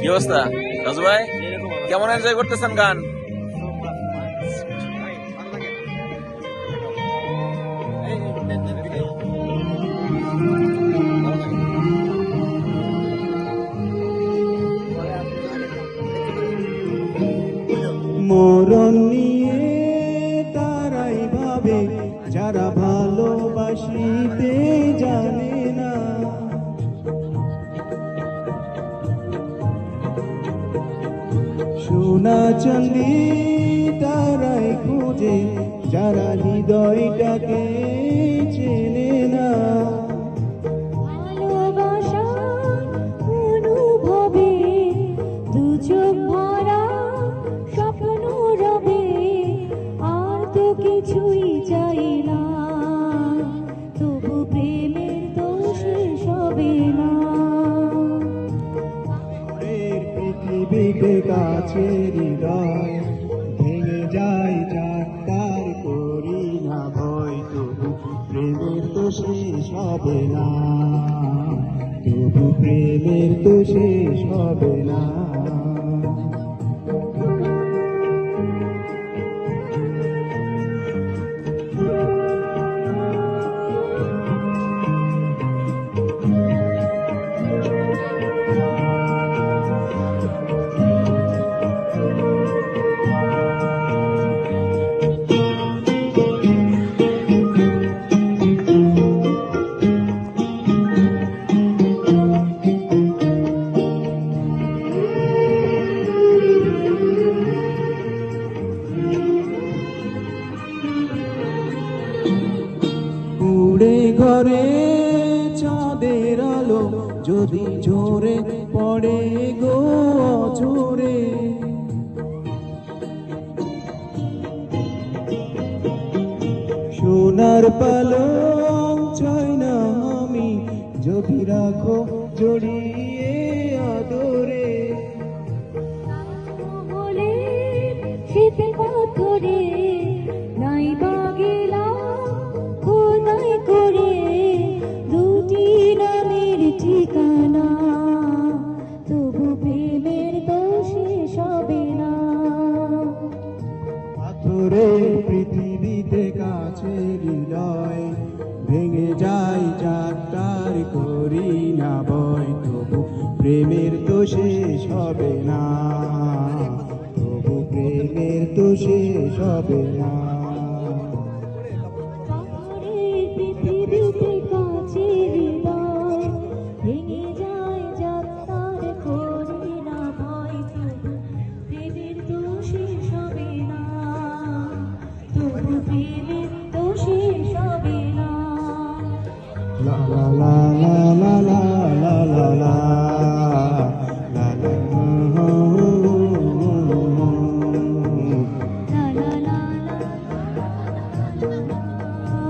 কি অবস্থা রাজু ভাই? কেমন এনজয় করতেছেন গান? মরণ নিয়ে তারাই ভাবে যারা ভালোবাসিতে জানে না। সোনা চাঁদি তারাই খুঁজে যারা হৃদয়টাকে চেনে না। কিছুই চাই না, তবু প্রেমের দোষ সবে না। পৃথিবীতে কাছে হৃদয় ভেঙে যায় যার তার করি না ভয়, তবু প্রেমের তো শেষ হবে না, তবু প্রেমের তো শেষ হবে না। ঘরে চাঁদের আলো যদি ঝরে পড়ে গো ঝরে, সোনার পালং চাই না আমি যদি রাখো জড়িয়ে আদরে। শীতে পাথরে নাই বাগিলা খোদাই করে দুটি নামের ঠিকানা, তবু প্রেমের দোষে সবে না। পাথরে পৃথিবীতে কাছে হৃদয় ভেঙে যায় যাত্রার করি না ভয়, তবু প্রেমের তো শেষ হবে না, তবু প্রেমের তো শেষ হবে না। পৃথিবীতে কাছে হৃদয় ভেঙে যায় যাত্রার করি না ভয়, তবু প্রেমের দোষে সবে না, তবু প্রেমের দোষে সবে না। লা লা লা লা লা।